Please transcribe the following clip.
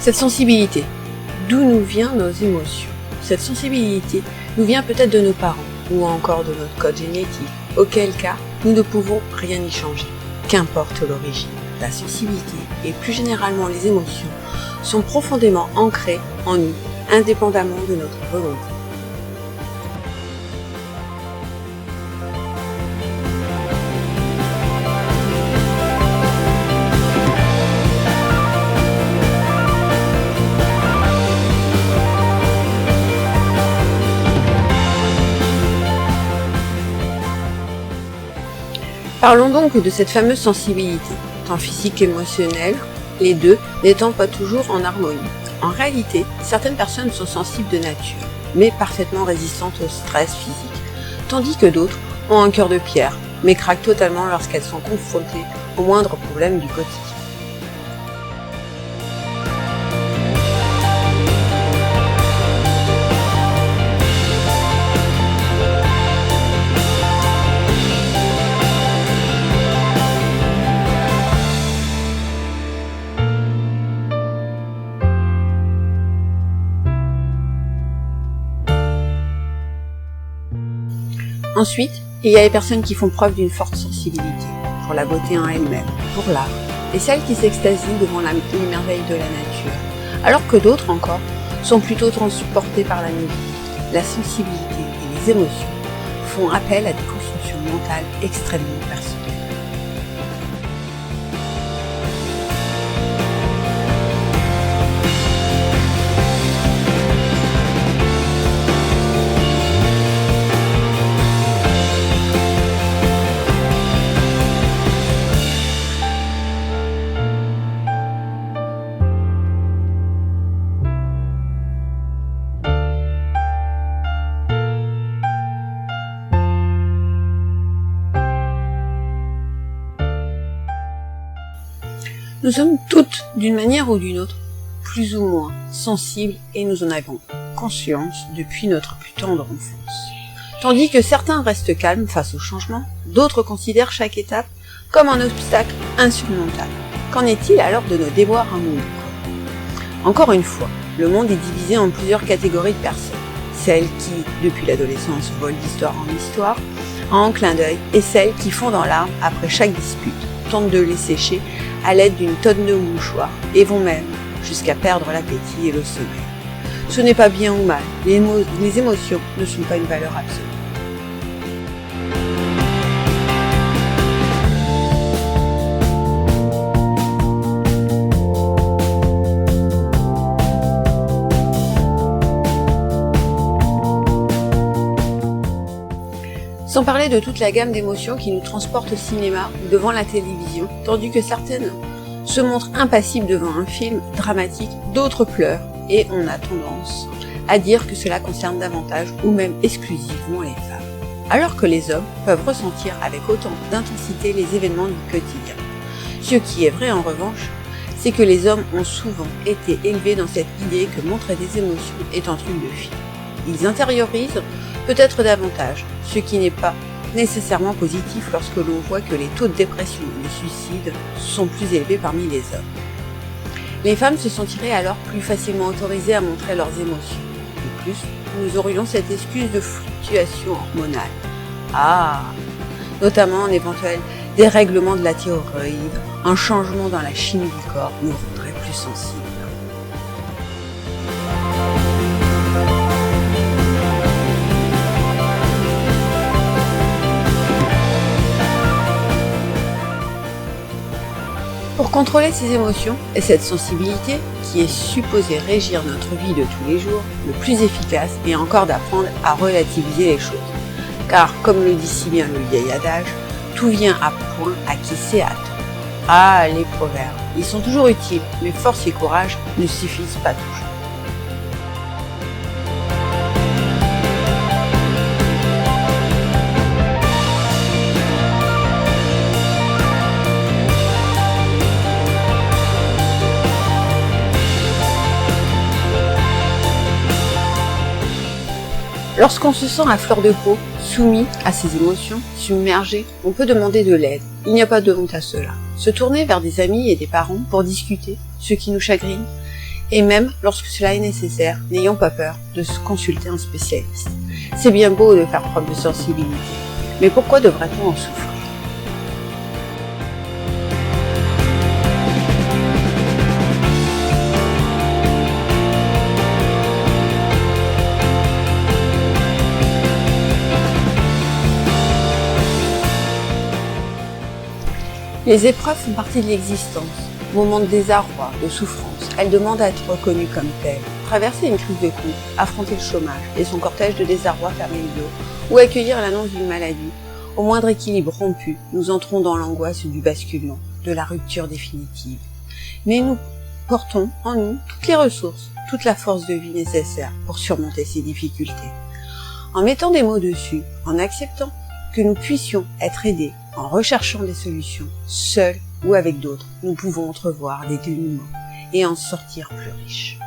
Cette sensibilité, d'où nous viennent nos émotions? Cette sensibilité nous vient peut-être de nos parents ou encore de notre code génétique, auquel cas nous ne pouvons rien y changer. Qu'importe l'origine, la sensibilité et plus généralement les émotions sont profondément ancrées en nous, indépendamment de notre volonté. Parlons donc de cette fameuse sensibilité, tant physique qu'émotionnelle, les deux n'étant pas toujours en harmonie. En réalité, certaines personnes sont sensibles de nature, mais parfaitement résistantes au stress physique, tandis que d'autres ont un cœur de pierre, mais craquent totalement lorsqu'elles sont confrontées au moindre problème du quotidien. Ensuite, il y a les personnes qui font preuve d'une forte sensibilité pour la beauté en elle-même, pour l'art, et celles qui s'extasient devant les merveilles de la nature, alors que d'autres encore sont plutôt transportées par la musique. La sensibilité et les émotions font appel à des constructions mentales extrêmement personnelles. Nous sommes toutes, d'une manière ou d'une autre, plus ou moins sensibles et nous en avons conscience depuis notre plus tendre enfance. Tandis que certains restent calmes face au changement, d'autres considèrent chaque étape comme un obstacle insurmontable. Qu'en est-il alors de nos déboires amoureux? Encore une fois, le monde est divisé en plusieurs catégories de personnes. Celles qui, depuis l'adolescence, volent d'histoire en histoire, en clin d'œil, et celles qui fondent en larmes après chaque dispute, tentent de les sécher à l'aide d'une tonne de mouchoirs et vont même jusqu'à perdre l'appétit et le sommeil. Ce n'est pas bien ou mal, les émotions ne sont pas une valeur absolue. Sans parler de toute la gamme d'émotions qui nous transportent au cinéma ou devant la télévision, tandis que certaines se montrent impassibles devant un film dramatique, d'autres pleurent, et on a tendance à dire que cela concerne davantage ou même exclusivement les femmes. Alors que les hommes peuvent ressentir avec autant d'intensité les événements du quotidien. Ce qui est vrai en revanche, c'est que les hommes ont souvent été élevés dans cette idée que montrer des émotions est un truc de fille. Ils intériorisent peut-être davantage, ce qui n'est pas nécessairement positif lorsque l'on voit que les taux de dépression et de suicide sont plus élevés parmi les hommes. Les femmes se sentiraient alors plus facilement autorisées à montrer leurs émotions. De plus, nous aurions cette excuse de fluctuation hormonale. Notamment un éventuel dérèglement de la thyroïde, un changement dans la chimie du corps nous rendrait plus sensibles. Pour contrôler ces émotions et cette sensibilité qui est supposée régir notre vie de tous les jours, le plus efficace est encore d'apprendre à relativiser les choses. Car, comme le dit si bien le vieil adage, tout vient à point à qui sait attendre. Les proverbes, ils sont toujours utiles, mais force et courage ne suffisent pas toujours. Lorsqu'on se sent à fleur de peau, soumis à ses émotions, submergé, on peut demander de l'aide. Il n'y a pas de honte à cela. Se tourner vers des amis et des parents pour discuter ce qui nous chagrine Et même lorsque cela est nécessaire, n'ayons pas peur de se consulter un spécialiste. C'est bien beau de faire preuve de sensibilité, mais pourquoi devrait-on en souffrir ? Les épreuves font partie de l'existence. Moments de désarroi, de souffrance, elles demandent à être reconnues comme telles. Traverser une crise de couple, affronter le chômage et son cortège de désarroi fermer les yeux, ou accueillir l'annonce d'une maladie, au moindre équilibre rompu, nous entrons dans l'angoisse du basculement, de la rupture définitive. Mais nous portons en nous toutes les ressources, toute la force de vie nécessaire pour surmonter ces difficultés. En mettant des mots dessus, en acceptant que nous puissions être aidés, en recherchant des solutions, seuls ou avec d'autres, nous pouvons entrevoir des dénouements et en sortir plus riches.